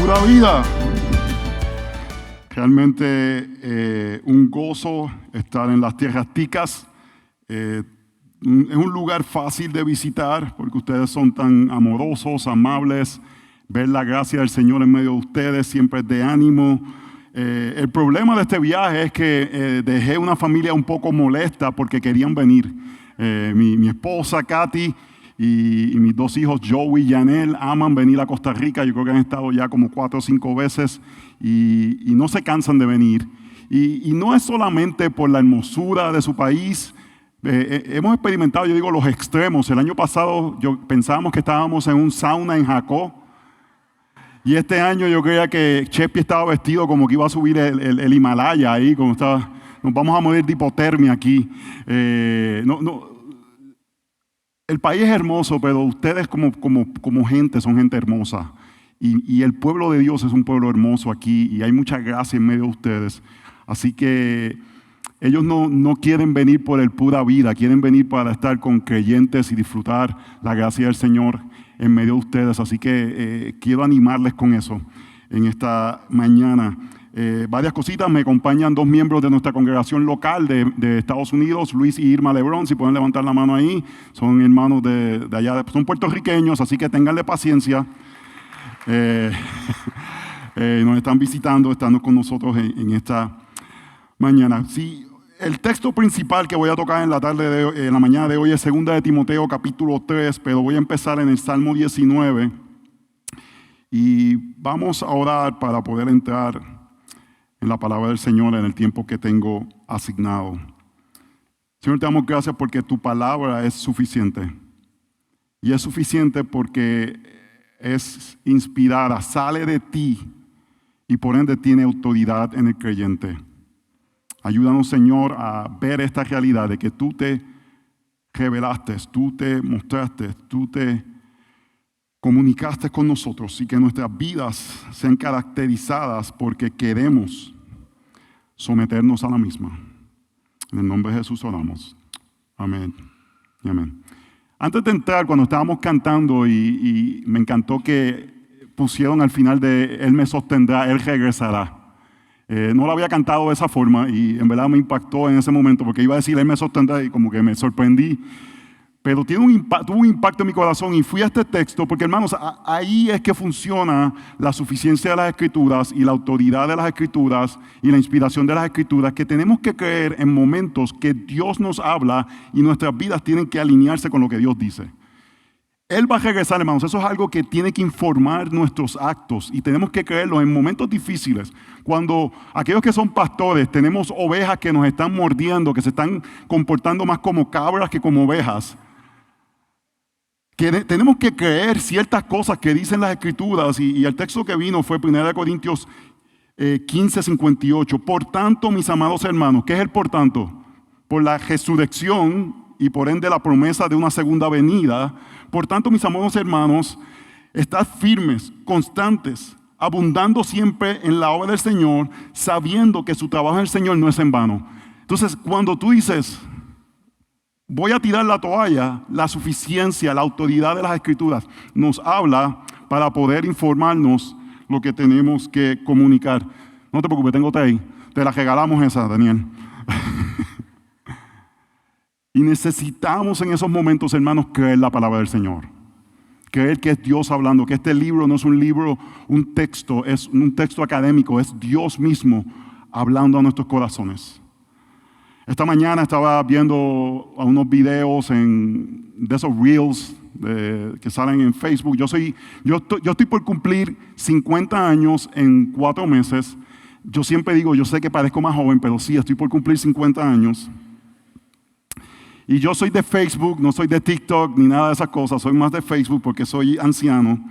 Pura vida. Realmente un gozo estar en las tierras ticas. Es un lugar fácil de visitar porque ustedes son tan amorosos, amables. Ver la gracia del Señor en medio de ustedes siempre es de ánimo. El problema de este viaje es que dejé una familia un poco molesta porque querían venir. Mi esposa, Katy, y mis dos hijos, Joey y Yanel, aman venir a Costa Rica. Yo creo que han estado ya como 4 o 5 veces y no se cansan de venir. Y no es solamente por la hermosura de su país. Hemos experimentado, yo digo, los extremos. El año pasado pensábamos que estábamos en un sauna en Jacó. Y este año yo creía que Chepi estaba vestido como que iba a subir el Himalaya ahí, como estaba. Nos vamos a morir de hipotermia aquí. El país es hermoso, pero ustedes como gente son gente hermosa. Y el pueblo de Dios es un pueblo hermoso aquí y hay mucha gracia en medio de ustedes. Así que ellos no quieren venir por el pura vida, quieren venir para estar con creyentes y disfrutar la gracia del Señor en medio de ustedes. Así que quiero animarles con eso en esta mañana. Varias cositas. Me acompañan 2 miembros de nuestra congregación local de Estados Unidos, Luis y Irma Lebrón. Si pueden levantar la mano ahí, son hermanos de allá, son puertorriqueños, así que ténganle paciencia. Nos están visitando, estando con nosotros en esta mañana. Sí, el texto principal que voy a tocar en la mañana de hoy es 2 de Timoteo capítulo 3, pero voy a empezar en el Salmo 19 y vamos a orar para poder entrar en la palabra del Señor en el tiempo que tengo asignado. Señor, te damos gracias porque tu palabra es suficiente. Y es suficiente porque es inspirada, sale de ti y por ende tiene autoridad en el creyente. Ayúdanos, Señor, a ver esta realidad de que tú te revelaste, tú te mostraste, tú te comunicaste con nosotros y que nuestras vidas sean caracterizadas porque queremos someternos a la misma. En el nombre de Jesús oramos. Amén y amén. Antes de entrar, cuando estábamos cantando y me encantó que pusieron al final de Él me sostendrá, Él regresará. No lo había cantado de esa forma y en verdad me impactó en ese momento porque iba a decir Él me sostendrá y como que me sorprendí. Pero tuvo un impacto en mi corazón y fui a este texto porque, hermanos, ahí es que funciona la suficiencia de las Escrituras y la autoridad de las Escrituras y la inspiración de las Escrituras, que tenemos que creer en momentos que Dios nos habla y nuestras vidas tienen que alinearse con lo que Dios dice. Él va a regresar, hermanos. Eso es algo que tiene que informar nuestros actos y tenemos que creerlo en momentos difíciles. Cuando aquellos que son pastores, tenemos ovejas que nos están mordiendo, que se están comportando más como cabras que como ovejas. Que tenemos que creer ciertas cosas que dicen las Escrituras y el texto que vino fue 1 Corintios 15:58. Por tanto, mis amados hermanos, ¿qué es el por tanto? Por la resurrección y por ende la promesa de una segunda venida. Por tanto, mis amados hermanos, estad firmes, constantes, abundando siempre en la obra del Señor, sabiendo que su trabajo en el Señor no es en vano. Entonces, cuando tú dices voy a tirar la toalla, la suficiencia, la autoridad de las Escrituras nos habla para poder informarnos lo que tenemos que comunicar. No te preocupes, tengo ahí. Te la regalamos esa, Daniel. Y necesitamos en esos momentos, hermanos, creer la palabra del Señor. Creer que es Dios hablando, que este libro no es un libro, un texto, es un texto académico, es Dios mismo hablando a nuestros corazones. Esta mañana estaba viendo unos videos de esos reels que salen en Facebook. Yo estoy por cumplir 50 años en 4 meses. Yo siempre digo, yo sé que parezco más joven, pero sí, estoy por cumplir 50 años. Y yo soy de Facebook, no soy de TikTok ni nada de esas cosas. Soy más de Facebook porque soy anciano.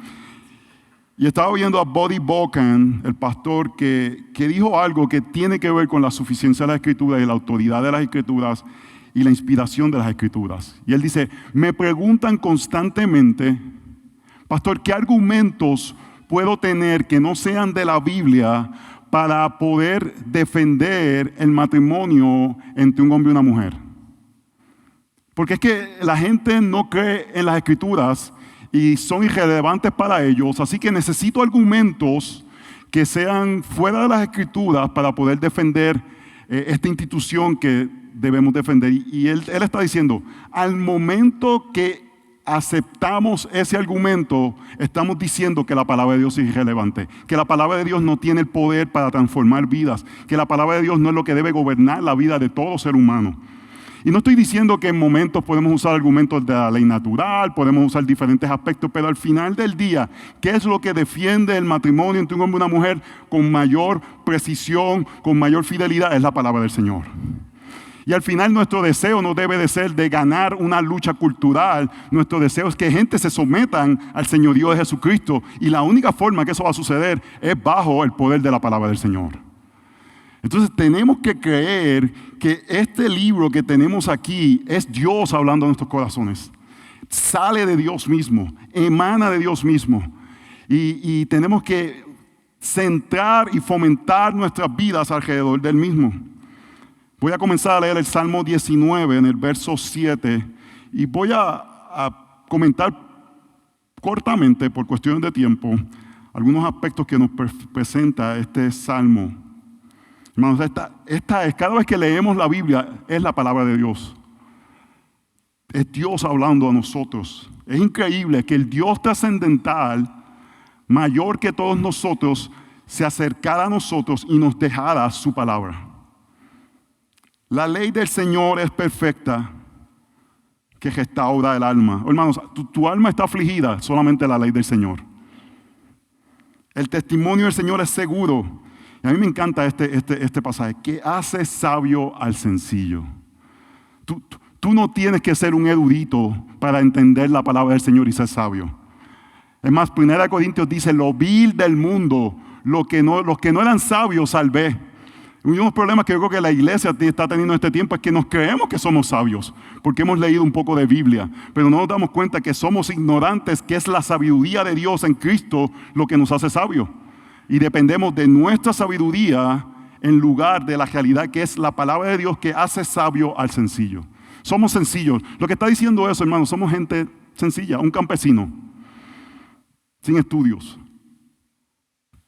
Y estaba viendo a Buddy Bocan, el pastor, que dijo algo que tiene que ver con la suficiencia de las Escrituras y la autoridad de las Escrituras y la inspiración de las Escrituras. Y él dice, me preguntan constantemente, pastor, ¿qué argumentos puedo tener que no sean de la Biblia para poder defender el matrimonio entre un hombre y una mujer? Porque es que la gente no cree en las Escrituras y son irrelevantes para ellos, así que necesito argumentos que sean fuera de las Escrituras para poder defender esta institución que debemos defender. Y él está diciendo, al momento que aceptamos ese argumento, estamos diciendo que la palabra de Dios es irrelevante, que la palabra de Dios no tiene el poder para transformar vidas, que la palabra de Dios no es lo que debe gobernar la vida de todo ser humano. Y no estoy diciendo que en momentos podemos usar argumentos de la ley natural, podemos usar diferentes aspectos, pero al final del día, ¿qué es lo que defiende el matrimonio entre un hombre y una mujer con mayor precisión, con mayor fidelidad? Es la palabra del Señor. Y al final nuestro deseo no debe de ser de ganar una lucha cultural. Nuestro deseo es que gente se sometan al señorío de Jesucristo. Y la única forma que eso va a suceder es bajo el poder de la palabra del Señor. Entonces tenemos que creer que este libro que tenemos aquí es Dios hablando a nuestros corazones. Sale de Dios mismo, emana de Dios mismo. Y tenemos que centrar y fomentar nuestras vidas alrededor del mismo. Voy a comenzar a leer el Salmo 19 en el verso 7 y voy a comentar cortamente, por cuestiones de tiempo, algunos aspectos que nos presenta este Salmo. Hermanos, esta es, cada vez que leemos la Biblia, es la palabra de Dios. Es Dios hablando a nosotros. Es increíble que el Dios trascendental, mayor que todos nosotros, se acercara a nosotros y nos dejara su palabra. La ley del Señor es perfecta, que restaura el alma. Hermanos, tu alma está afligida, solamente la ley del Señor. El testimonio del Señor es seguro. Y a mí me encanta este pasaje, que hace sabio al sencillo. Tú no tienes que ser un erudito para entender la palabra del Señor y ser sabio. Es más, 1 Corintios dice, lo vil del mundo, los que no eran sabios salvé. Uno de los problemas que yo creo que la iglesia está teniendo en este tiempo es que nos creemos que somos sabios, porque hemos leído un poco de Biblia, pero no nos damos cuenta que somos ignorantes, que es la sabiduría de Dios en Cristo lo que nos hace sabios. Y dependemos de nuestra sabiduría en lugar de la realidad que es la palabra de Dios que hace sabio al sencillo. Somos sencillos. Lo que está diciendo eso, hermanos, somos gente sencilla, un campesino, sin estudios.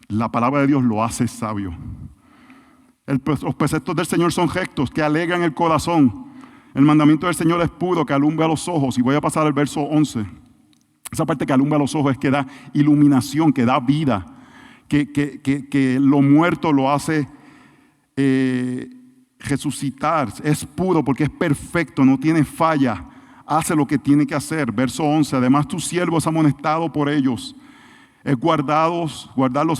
La palabra de Dios lo hace sabio. Los preceptos del Señor son rectos, que alegran el corazón. El mandamiento del Señor es puro, que alumbra los ojos. Y voy a pasar al verso 11. Esa parte que alumbra los ojos es que da iluminación, que da vida. Que lo muerto lo hace resucitar. Es puro porque es perfecto, no tiene falla. Hace lo que tiene que hacer. Verso 11. Además, tu siervo es amonestado por ellos. Es guardarlos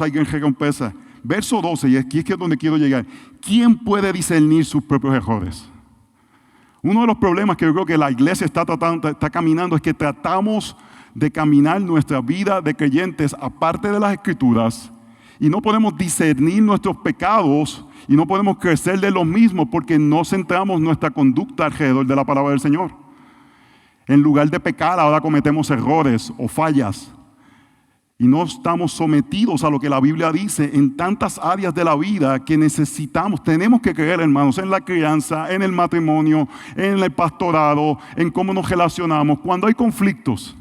hay en recompensa. Verso 12, y aquí es que es donde quiero llegar. ¿Quién puede discernir sus propios errores? Uno de los problemas que yo creo que la iglesia está caminando es que tratamos de caminar nuestra vida de creyentes aparte de las Escrituras y no podemos discernir nuestros pecados y no podemos crecer de los mismos porque no centramos nuestra conducta alrededor de la palabra del Señor. En lugar de pecar, ahora cometemos errores o fallas. Y no estamos sometidos a lo que la Biblia dice en tantas áreas de la vida que tenemos que creer, hermanos, en la crianza, en el matrimonio, en el pastorado, en cómo nos relacionamos. Cuando hay conflictos,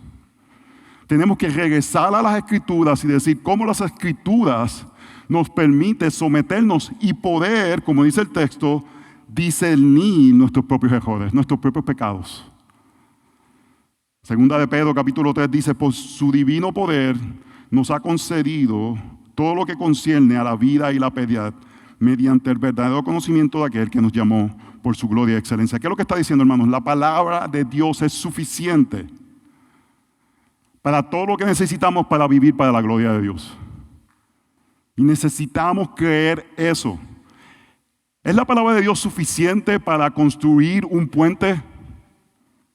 tenemos que regresar a las Escrituras y decir cómo las Escrituras nos permiten someternos y poder, como dice el texto, discernir nuestros propios errores, nuestros propios pecados. Segunda de Pedro, capítulo 3, dice, por su divino poder nos ha concedido todo lo que concierne a la vida y la piedad mediante el verdadero conocimiento de aquel que nos llamó por su gloria y excelencia. ¿Qué es lo que está diciendo, hermanos? La palabra de Dios es suficiente para todo lo que necesitamos para vivir para la gloria de Dios. Y necesitamos creer eso. ¿Es la palabra de Dios suficiente para construir un puente?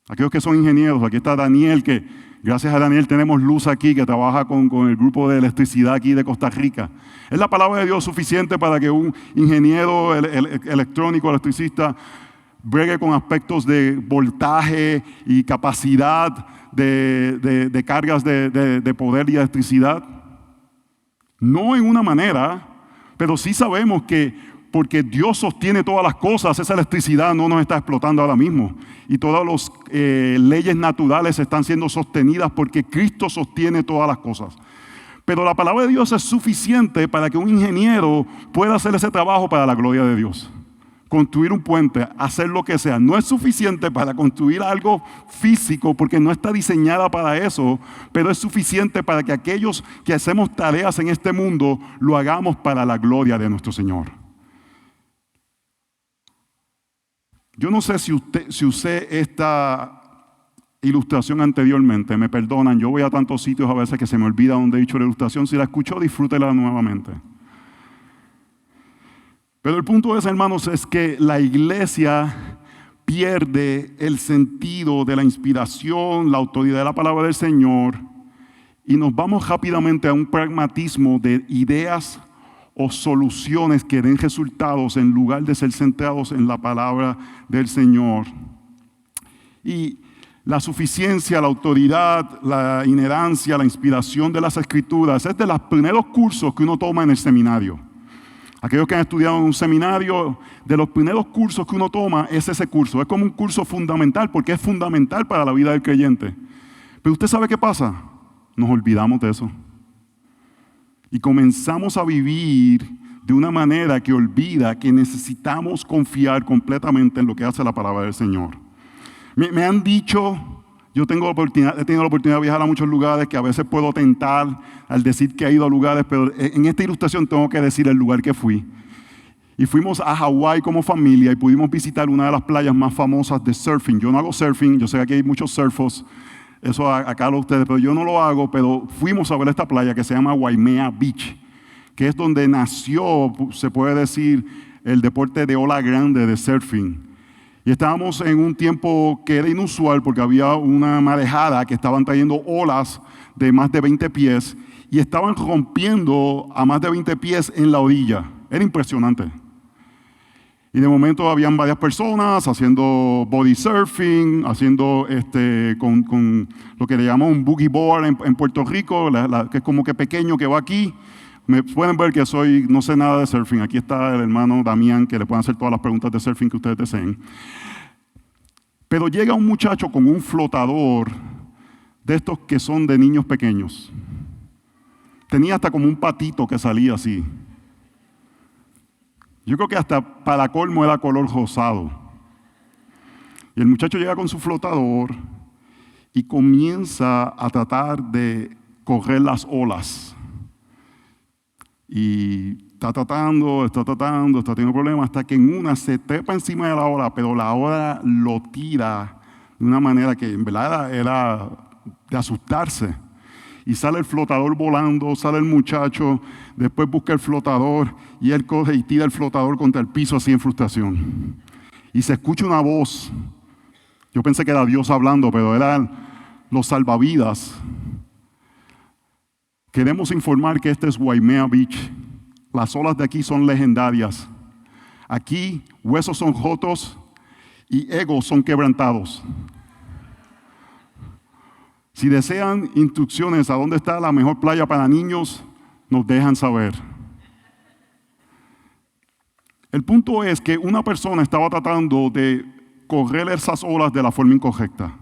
Aquellos que son ingenieros, aquí está Daniel, que gracias a Daniel tenemos luz aquí, que trabaja con el grupo de electricidad aquí de Costa Rica. ¿Es la palabra de Dios suficiente para que un ingeniero electrónico, electricista, bregue con aspectos de voltaje y capacidad de cargas de poder y electricidad? No en una manera, pero sí sabemos que porque Dios sostiene todas las cosas. Esa electricidad no nos está explotando ahora mismo. Y todas las leyes naturales están siendo sostenidas porque Cristo sostiene todas las cosas. Pero la palabra de Dios es suficiente para que un ingeniero pueda hacer ese trabajo para la gloria de Dios. Construir un puente, hacer lo que sea. No es suficiente para construir algo físico porque no está diseñada para eso, pero es suficiente para que aquellos que hacemos tareas en este mundo lo hagamos para la gloria de nuestro Señor. Yo no sé si usé esta ilustración anteriormente, me perdonan, yo voy a tantos sitios a veces que se me olvida dónde he dicho la ilustración. Si la escuchó, disfrútela nuevamente. Pero el punto es, hermanos, es que la iglesia pierde el sentido de la inspiración, la autoridad de la palabra del Señor, y nos vamos rápidamente a un pragmatismo de ideas o soluciones que den resultados en lugar de ser centrados en la palabra del Señor. Y la suficiencia, la autoridad, la inherencia, la inspiración de las Escrituras es de los primeros cursos que uno toma en el seminario. Aquellos que han estudiado en un seminario, de los primeros cursos que uno toma es ese curso. Es como un curso fundamental porque es fundamental para la vida del creyente. Pero usted sabe qué pasa, nos olvidamos de eso. Y comenzamos a vivir de una manera que olvida que necesitamos confiar completamente en lo que hace la palabra del Señor. Me han dicho, he tenido la oportunidad de viajar a muchos lugares que a veces puedo tentar al decir que he ido a lugares, pero en esta ilustración tengo que decir el lugar que fui. Y fuimos a Hawái como familia y pudimos visitar una de las playas más famosas de surfing. Yo no hago surfing, yo sé que aquí hay muchos surfos, eso acá lo ustedes, pero yo no lo hago, pero fuimos a ver esta playa que se llama Waimea Beach, que es donde nació, se puede decir, el deporte de ola grande de surfing. Y estábamos en un tiempo que era inusual porque había una marejada que estaban trayendo olas de más de 20 pies y estaban rompiendo a más de 20 pies en la orilla. Era impresionante. Y de momento habían varias personas haciendo body surfing, haciendo con lo que le llamamos un boogie board en Puerto Rico, que es como que pequeño que va aquí. Me pueden ver que no sé nada de surfing. Aquí está el hermano Damián, que le pueden hacer todas las preguntas de surfing que ustedes deseen. Pero llega un muchacho con un flotador de estos que son de niños pequeños. Tenía hasta como un patito que salía así. Yo creo que hasta para colmo era color rosado. Y el muchacho llega con su flotador y comienza a tratar de correr las olas. Y está tratando, está teniendo problemas, hasta que en una se trepa encima de la ola, pero la ola lo tira de una manera que en verdad era de asustarse. Y sale el flotador volando, sale el muchacho, después busca el flotador y él coge y tira el flotador contra el piso así en frustración. Y se escucha una voz. Yo pensé que era Dios hablando, pero eran los salvavidas. Queremos informar que este es Waimea Beach. Las olas de aquí son legendarias. Aquí huesos son rotos y egos son quebrantados. Si desean instrucciones a dónde está la mejor playa para niños, nos dejan saber. El punto es que una persona estaba tratando de correr esas olas de la forma incorrecta.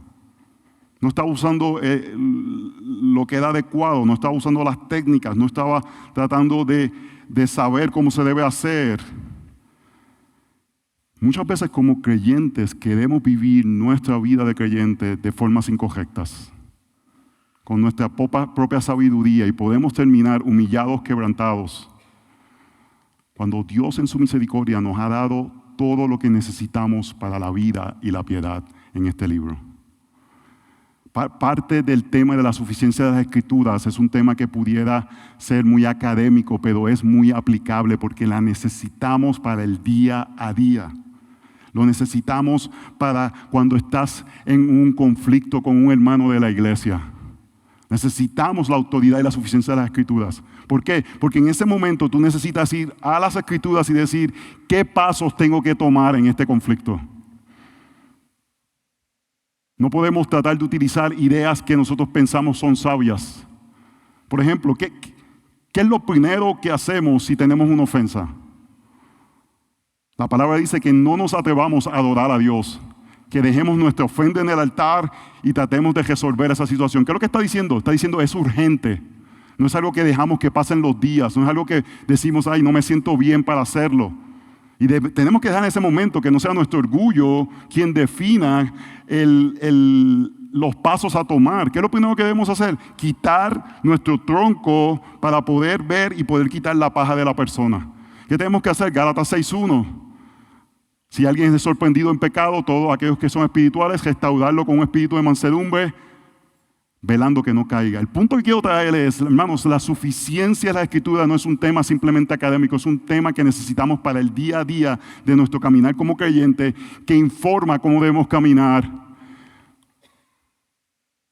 No estaba usando lo que era adecuado, no estaba usando las técnicas, no estaba tratando de saber cómo se debe hacer. Muchas veces como creyentes queremos vivir nuestra vida de creyente de formas incorrectas, con nuestra propia sabiduría, y podemos terminar humillados, quebrantados, cuando Dios en su misericordia nos ha dado todo lo que necesitamos para la vida y la piedad en este libro. Parte del tema de la suficiencia de las Escrituras es un tema que pudiera ser muy académico, pero es muy aplicable porque la necesitamos para el día a día. Lo necesitamos para cuando estás en un conflicto con un hermano de la iglesia. Necesitamos la autoridad y la suficiencia de las Escrituras. ¿Por qué? Porque en ese momento tú necesitas ir a las Escrituras y decir, ¿qué pasos tengo que tomar en este conflicto? No podemos tratar de utilizar ideas que nosotros pensamos son sabias. Por ejemplo, ¿qué es lo primero que hacemos si tenemos una ofensa? La palabra dice que no nos atrevamos a adorar a Dios, que dejemos nuestra ofrenda en el altar y tratemos de resolver esa situación. ¿Qué es lo que está diciendo? Está diciendo es urgente. No es algo que dejamos que pasen los días, no es algo que decimos, ay, no me siento bien para hacerlo. Y tenemos que dejar en ese momento que no sea nuestro orgullo quien defina los pasos a tomar. ¿Qué es lo primero que debemos hacer? Quitar nuestro tronco para poder ver y poder quitar la paja de la persona. ¿Qué tenemos que hacer? Gálatas 6:1. Si alguien es sorprendido en pecado, todos aquellos que son espirituales, restaurarlo con un espíritu de mansedumbre, velando que no caiga. El punto que quiero traer es, hermanos, la suficiencia de la Escritura no es un tema simplemente académico, es un tema que necesitamos para el día a día de nuestro caminar como creyente, que informa cómo debemos caminar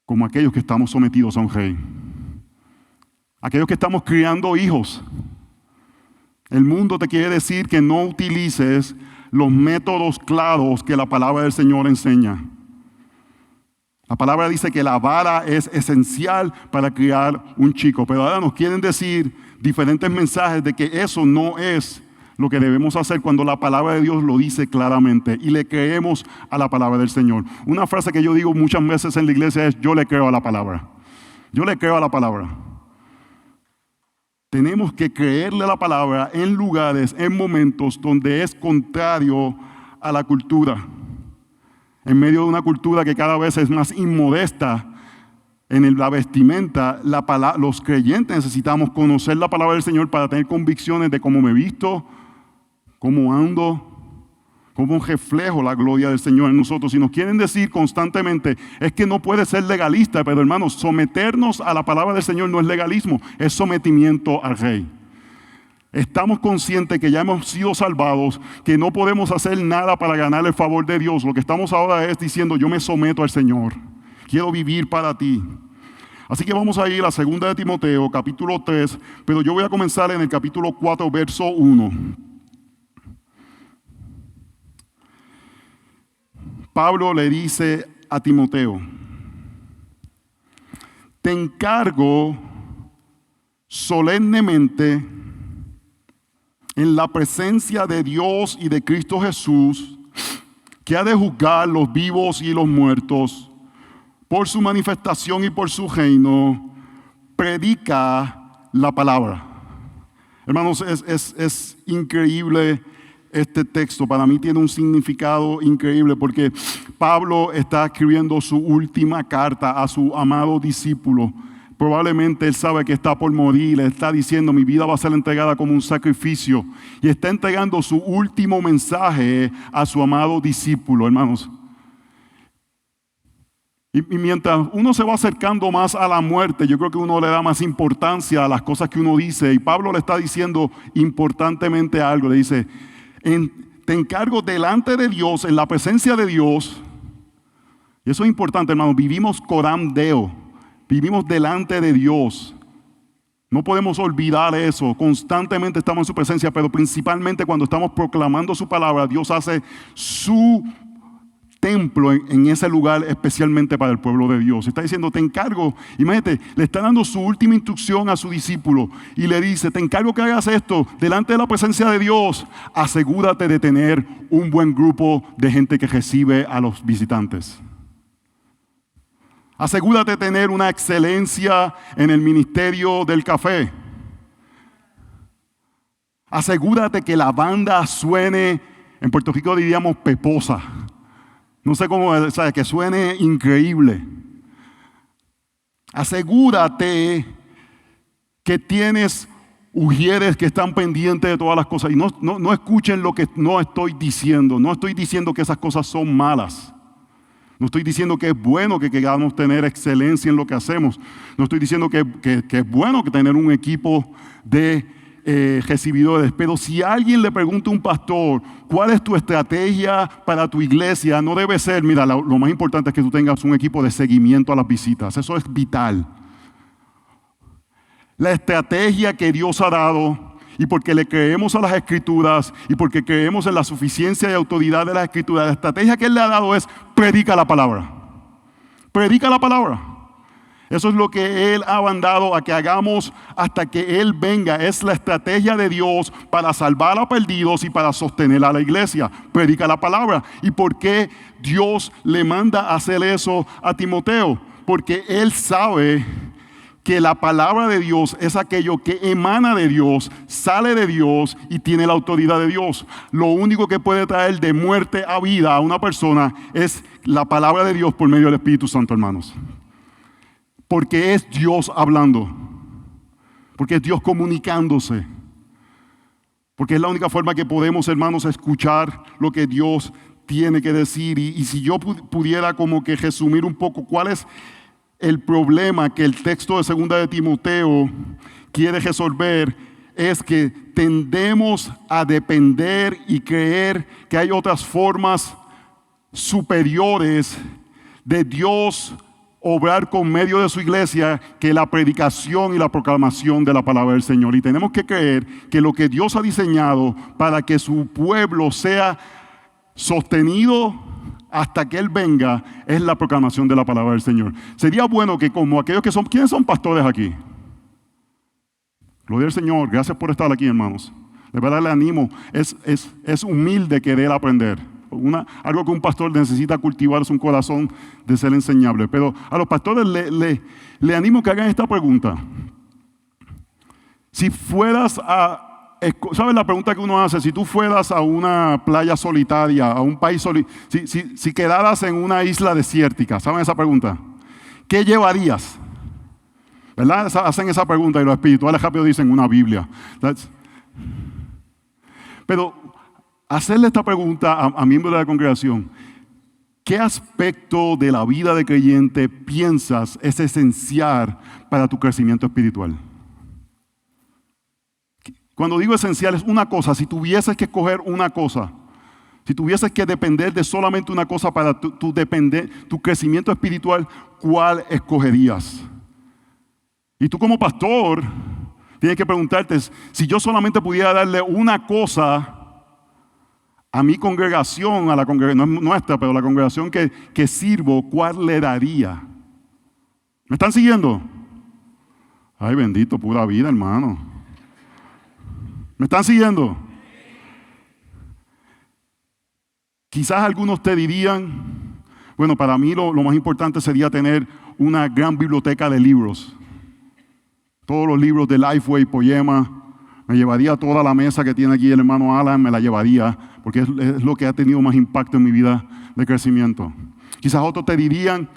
como aquellos que estamos sometidos a un rey. Aquellos que estamos criando hijos. El mundo te quiere decir que no utilices los métodos claros que la palabra del Señor enseña. La palabra dice que la vara es esencial para criar un chico, pero ahora nos quieren decir diferentes mensajes de que eso no es lo que debemos hacer cuando la palabra de Dios lo dice claramente y le creemos a la palabra del Señor. Una frase que yo digo muchas veces en la iglesia es: yo le creo a la palabra. Yo le creo a la palabra. Tenemos que creerle a la palabra en lugares, en momentos donde es contrario a la cultura. En medio de una cultura que cada vez es más inmodesta en la vestimenta, los creyentes necesitamos conocer la palabra del Señor para tener convicciones de cómo me visto, cómo ando, cómo reflejo la gloria del Señor en nosotros. Si nos quieren decir constantemente, es que no puede ser legalista, pero hermanos, someternos a la palabra del Señor no es legalismo, es sometimiento al Rey. Estamos conscientes que ya hemos sido salvados, que no podemos hacer nada para ganar el favor de Dios. Lo que estamos ahora es diciendo: yo me someto al Señor. Quiero vivir para ti. Así que vamos a ir a 2 de Timoteo, capítulo 3, pero yo voy a comenzar en el capítulo 4, verso 1. Pablo le dice a Timoteo: te encargo solemnemente en la presencia de Dios y de Cristo Jesús, que ha de juzgar los vivos y los muertos, por su manifestación y por su reino, predica la palabra. Hermanos, es increíble este texto. Para mí tiene un significado increíble porque Pablo está escribiendo su última carta a su amado discípulo. Probablemente él sabe que está por morir, le está diciendo: mi vida va a ser entregada como un sacrificio. Y está entregando su último mensaje a su amado discípulo, hermanos. Y mientras uno se va acercando más a la muerte, yo creo que uno le da más importancia a las cosas que uno dice. Y Pablo le está diciendo importantemente algo. Le dice: te encargo delante de Dios, en la presencia de Dios. Y eso es importante, hermanos. Vivimos coram Deo. Vivimos delante de Dios. No podemos olvidar eso. Constantemente estamos en su presencia, pero principalmente cuando estamos proclamando su palabra, Dios hace su templo en ese lugar especialmente para el pueblo de Dios. Está diciendo: te encargo. Imagínate, le está dando su última instrucción a su discípulo y le dice: te encargo que hagas esto delante de la presencia de Dios. Asegúrate de tener un buen grupo de gente que recibe a los visitantes. Asegúrate de tener una excelencia en el ministerio del café. Asegúrate que la banda suene, en Puerto Rico diríamos peposa. No sé cómo, ¿sabes? Que suene increíble. Asegúrate que tienes ujieres que están pendientes de todas las cosas. Y no escuchen lo que no estoy diciendo. No estoy diciendo que esas cosas son malas. No estoy diciendo que es bueno que queramos tener excelencia en lo que hacemos. No estoy diciendo que es bueno que tener un equipo de recibidores. Pero si alguien le pregunta a un pastor: ¿cuál es tu estrategia para tu iglesia? No debe ser: mira, lo más importante es que tú tengas un equipo de seguimiento a las visitas. Eso es vital. La estrategia que Dios ha dado, y porque le creemos a las Escrituras y porque creemos en la suficiencia y autoridad de las Escrituras, la estrategia que Él le ha dado es: predica la palabra. Predica la palabra. Eso es lo que Él ha mandado a que hagamos hasta que Él venga. Es la estrategia de Dios para salvar a perdidos y para sostener a la iglesia. Predica la palabra. ¿Y por qué Dios le manda a hacer eso a Timoteo? Porque Él sabe que la palabra de Dios es aquello que emana de Dios, sale de Dios y tiene la autoridad de Dios. Lo único que puede traer de muerte a vida a una persona es la palabra de Dios por medio del Espíritu Santo, hermanos. Porque es Dios hablando, porque es Dios comunicándose, porque es la única forma que podemos, hermanos, escuchar lo que Dios tiene que decir. Y si yo pudiera como que resumir un poco cuál es el problema que el texto de 2 de Timoteo quiere resolver, es que tendemos a depender y creer que hay otras formas superiores de Dios obrar con medio de su iglesia que la predicación y la proclamación de la palabra del Señor. Y tenemos que creer que lo que Dios ha diseñado para que su pueblo sea sostenido hasta que Él venga es la proclamación de la palabra del Señor. Sería bueno que como aquellos que son, ¿quiénes son pastores aquí? Gloria al Señor, gracias por estar aquí, hermanos. De verdad le animo, es humilde querer aprender. Algo que un pastor necesita cultivar es un corazón de ser enseñable. Pero a los pastores le animo que hagan esta pregunta. Si fueras a, ¿sabes la pregunta que uno hace? Si tú fueras a una playa solitaria, a un país solitario, si quedaras en una isla desértica, ¿saben esa pregunta? ¿Qué llevarías? ¿Verdad? Hacen esa pregunta y los espirituales rápido dicen una Biblia. Pero hacerle esta pregunta a miembros de la congregación: ¿qué aspecto de la vida de creyente piensas es esencial para tu crecimiento espiritual? Cuando digo esencial es una cosa. Si tuvieses que escoger una cosa, si tuvieses que depender de solamente una cosa para tu crecimiento espiritual, ¿cuál escogerías? Y tú como pastor tienes que preguntarte: si yo solamente pudiera darle una cosa a mi congregación, a la congregación, no es nuestra, pero la congregación que sirvo, ¿cuál le daría? ¿Me están siguiendo? Ay, bendito, pura vida, hermano. ¿Me están siguiendo? Quizás algunos te dirían, bueno, para mí lo más importante sería tener una gran biblioteca de libros. Todos los libros de Lifeway, Poema. Me llevaría toda la mesa que tiene aquí el hermano Alan, me la llevaría, porque es lo que ha tenido más impacto en mi vida de crecimiento. Quizás otros te dirían,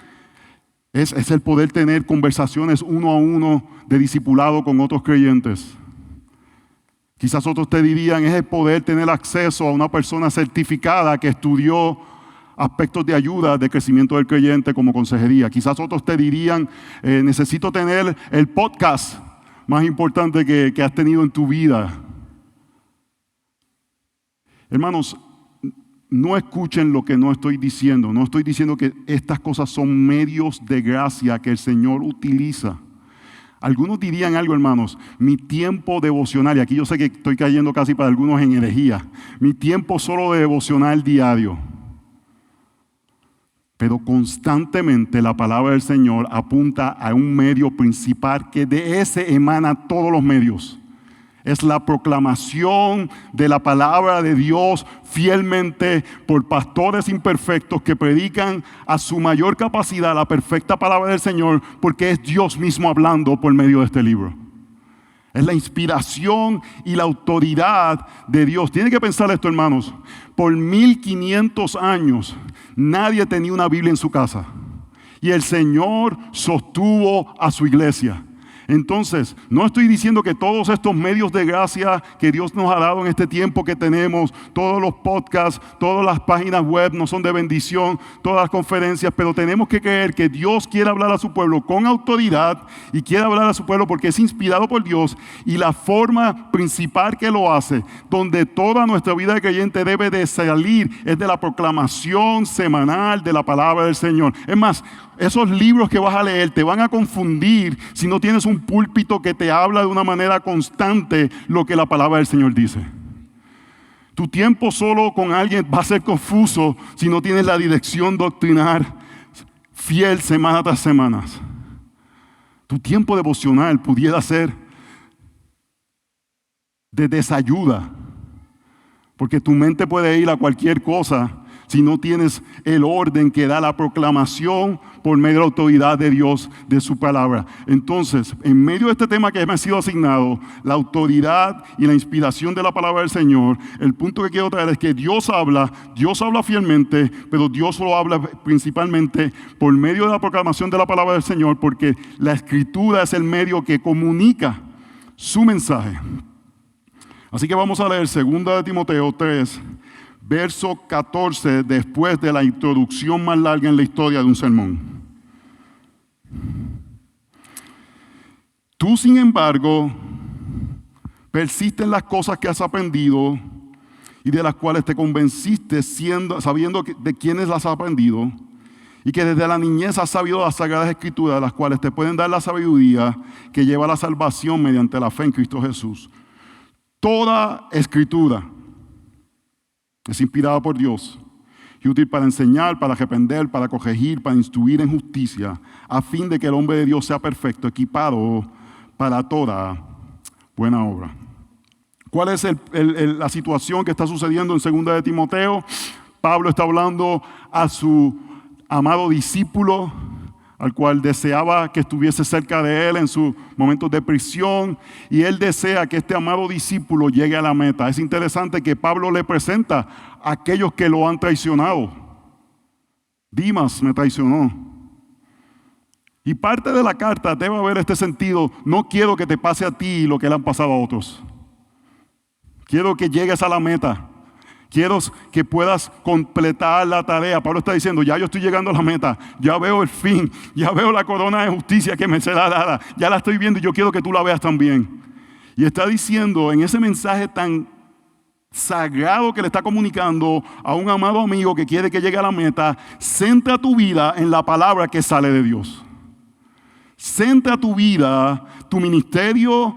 es el poder tener conversaciones uno a uno de discipulado con otros creyentes. Quizás otros te dirían, es el poder tener acceso a una persona certificada que estudió aspectos de ayuda, de crecimiento del creyente como consejería. Quizás otros te dirían, necesito tener el podcast más importante que has tenido en tu vida. Hermanos, no escuchen lo que no estoy diciendo. No estoy diciendo que estas cosas son medios de gracia que el Señor utiliza. Algunos dirían algo, hermanos: mi tiempo devocional, y aquí yo sé que estoy cayendo casi para algunos en herejía, mi tiempo solo de devocional diario. Pero constantemente la palabra del Señor apunta a un medio principal que de ese emana todos los medios. Es la proclamación de la palabra de Dios fielmente por pastores imperfectos que predican a su mayor capacidad la perfecta palabra del Señor, porque es Dios mismo hablando por medio de este libro. Es la inspiración y la autoridad de Dios. Tienen que pensar esto, hermanos. Por 1500 años nadie tenía una Biblia en su casa. Y el Señor sostuvo a su iglesia. Entonces, no estoy diciendo que todos estos medios de gracia que Dios nos ha dado en este tiempo que tenemos, todos los podcasts, todas las páginas web no son de bendición, todas las conferencias, pero tenemos que creer que Dios quiere hablar a su pueblo con autoridad y quiere hablar a su pueblo porque es inspirado por Dios, y la forma principal que lo hace, donde toda nuestra vida de creyente debe de salir, es de la proclamación semanal de la palabra del Señor. Es más, esos libros que vas a leer te van a confundir si no tienes un púlpito que te habla de una manera constante lo que la palabra del Señor dice. Tu tiempo solo con alguien va a ser confuso si no tienes la dirección doctrinal fiel semana tras semana. Tu tiempo devocional pudiera ser de desayuda, porque tu mente puede ir a cualquier cosa si no tienes el orden que da la proclamación por medio de la autoridad de Dios, de su palabra. Entonces, en medio de este tema que me ha sido asignado, la autoridad y la inspiración de la palabra del Señor, el punto que quiero traer es que Dios habla fielmente, pero Dios lo habla principalmente por medio de la proclamación de la palabra del Señor, porque la Escritura es el medio que comunica su mensaje. Así que vamos a leer 2 Timoteo 3, verso 14, después de la introducción más larga en la historia de un sermón. Tú, sin embargo, persiste en las cosas que has aprendido y de las cuales te convenciste sabiendo de quiénes las has aprendido, y que desde la niñez has sabido las sagradas escrituras, las cuales te pueden dar la sabiduría que lleva a la salvación mediante la fe en Cristo Jesús. Toda escritura es inspirada por Dios y útil para enseñar, para reprender, para corregir, para instruir en justicia, a fin de que el hombre de Dios sea perfecto, equipado para toda buena obra. ¿Cuál es la situación que está sucediendo en 2 de Timoteo? Pablo está hablando a su amado discípulo, al cual deseaba que estuviese cerca de él en sus momentos de prisión, y él desea que este amado discípulo llegue a la meta. Es interesante que Pablo le presenta a aquellos que lo han traicionado. Dimas me traicionó. Y parte de la carta debe haber este sentido: no quiero que te pase a ti lo que le han pasado a otros. Quiero que llegues a la meta. Quiero que puedas completar la tarea. Pablo está diciendo: ya yo estoy llegando a la meta, ya veo el fin, ya veo la corona de justicia que me será dada, ya la estoy viendo y yo quiero que tú la veas también. Y está diciendo en ese mensaje tan sagrado que le está comunicando a un amado amigo que quiere que llegue a la meta: centra tu vida en la palabra que sale de Dios. Centra tu vida, tu ministerio,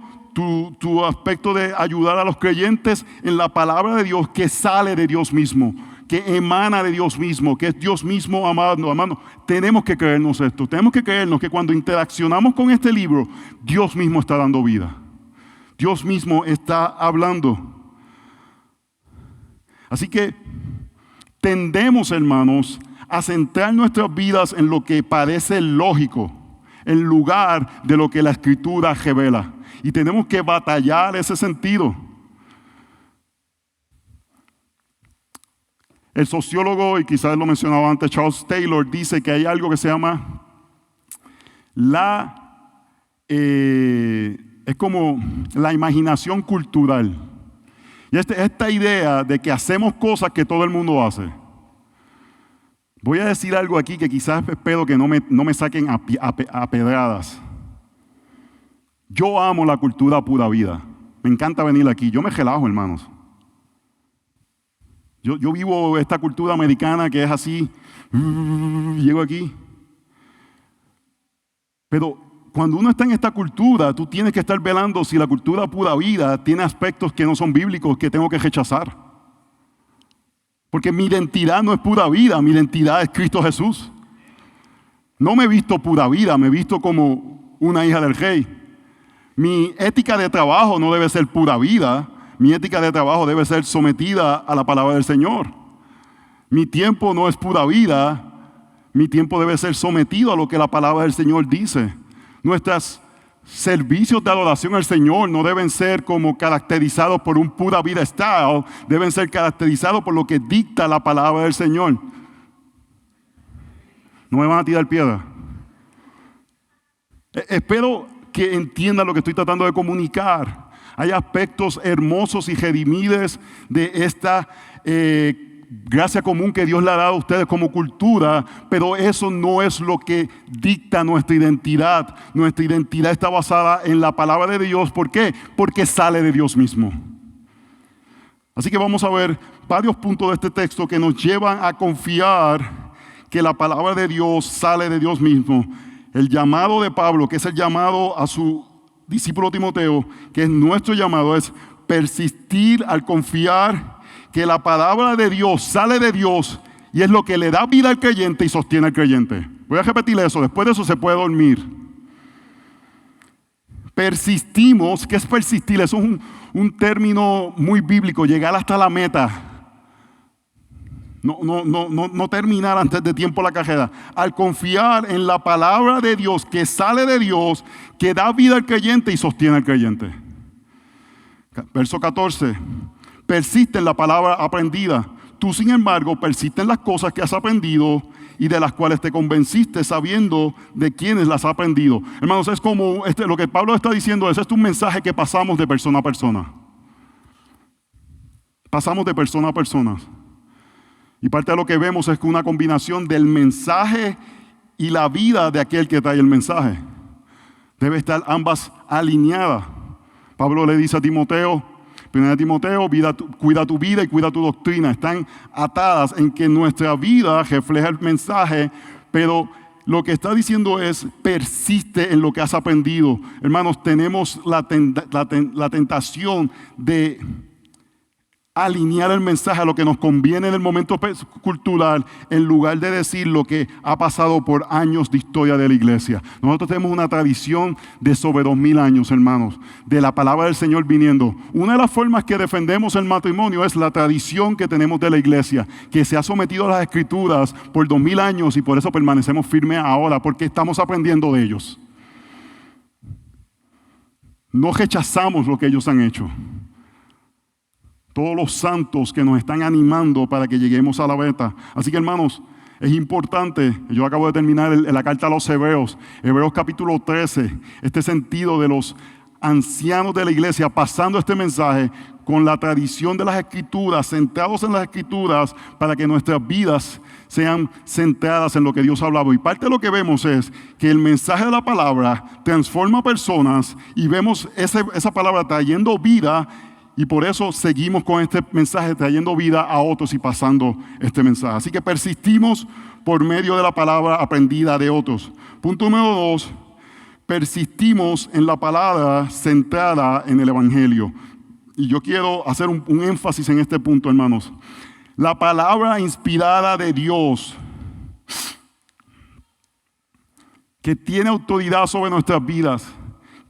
tu aspecto de ayudar a los creyentes en la palabra de Dios que sale de Dios mismo, que emana de Dios mismo, que es Dios mismo amando. Tenemos que creernos esto, tenemos que creernos que cuando interaccionamos con este libro, Dios mismo está dando vida. Dios mismo está hablando. Así que tendemos, hermanos, a centrar nuestras vidas en lo que parece lógico, en lugar de lo que la Escritura revela. Y tenemos que batallar ese sentido. El sociólogo, y quizás lo mencionaba antes, Charles Taylor, dice que hay algo que se llama es como la imaginación cultural. Y esta idea de que hacemos cosas que todo el mundo hace. Voy a decir algo aquí que quizás espero que no me saquen a pedradas. Yo amo la cultura pura vida. Me encanta venir aquí. Yo me relajo, hermanos. Yo vivo esta cultura americana que es así. Llego aquí. Pero cuando uno está en esta cultura, tú tienes que estar velando si la cultura pura vida tiene aspectos que no son bíblicos, que tengo que rechazar. Porque mi identidad no es pura vida, mi identidad es Cristo Jesús. No me he visto pura vida, me he visto como una hija del rey. Mi ética de trabajo no debe ser pura vida. Mi ética de trabajo debe ser sometida a la palabra del Señor. Mi tiempo no es pura vida. Mi tiempo debe ser sometido a lo que la palabra del Señor dice. Nuestros servicios de adoración al Señor no deben ser como caracterizados por un pura vida style. Deben ser caracterizados por lo que dicta la palabra del Señor. No me van a tirar piedra. Espero que entiendan lo que estoy tratando de comunicar. Hay aspectos hermosos y redimibles de esta gracia común que Dios le ha dado a ustedes como cultura, pero eso no es lo que dicta nuestra identidad. Nuestra identidad está basada en la palabra de Dios. ¿Por qué? Porque sale de Dios mismo. Así que vamos a ver varios puntos de este texto que nos llevan a confiar que la palabra de Dios sale de Dios mismo. El llamado de Pablo, que es el llamado a su discípulo Timoteo, que es nuestro llamado, es persistir al confiar que la palabra de Dios sale de Dios y es lo que le da vida al creyente y sostiene al creyente. Voy a repetir eso, después de eso se puede dormir. Persistimos. ¿Qué es persistir? Eso es un término muy bíblico, llegar hasta la meta. No terminar antes de tiempo la carrera. Al confiar en la palabra de Dios que sale de Dios, que da vida al creyente y sostiene al creyente. Verso 14. Persiste en la palabra aprendida. Tú, sin embargo, persiste en las cosas que has aprendido y de las cuales te convenciste sabiendo de quiénes las has aprendido. Hermanos, es como lo que Pablo está diciendo, es un mensaje que pasamos de persona a persona. Pasamos de persona a persona. Y parte de lo que vemos es que una combinación del mensaje y la vida de aquel que trae el mensaje. Debe estar ambas alineadas. Pablo le dice a Timoteo, 1 Timoteo, cuida tu vida y cuida tu doctrina. Están atadas en que nuestra vida refleja el mensaje, pero lo que está diciendo es, persiste en lo que has aprendido. Hermanos, tenemos la tentación de alinear el mensaje a lo que nos conviene en el momento cultural, en lugar de decir lo que ha pasado por años de historia de la iglesia. Nosotros tenemos una tradición de sobre 2000 años, hermanos, de la palabra del Señor viniendo. Una de las formas que defendemos el matrimonio es la tradición que tenemos de la iglesia, que se ha sometido a las escrituras por 2000 años y por eso permanecemos firmes ahora, porque estamos aprendiendo de ellos. No rechazamos lo que ellos han hecho. Todos los santos que nos están animando para que lleguemos a la meta. Así que, hermanos, es importante. Yo acabo de terminar la carta a los Hebreos, Hebreos capítulo 13, este sentido de los ancianos de la iglesia pasando este mensaje con la tradición de las escrituras, centrados en las escrituras para que nuestras vidas sean centradas en lo que Dios ha hablado. Y parte de lo que vemos es que el mensaje de la palabra transforma personas y vemos esa palabra trayendo vida. Y por eso seguimos con este mensaje, trayendo vida a otros y pasando este mensaje. Así que persistimos por medio de la palabra aprendida de otros. Punto número 2, persistimos en la palabra centrada en el Evangelio. Y yo quiero hacer un énfasis en este punto, hermanos. La palabra inspirada de Dios, que tiene autoridad sobre nuestras vidas,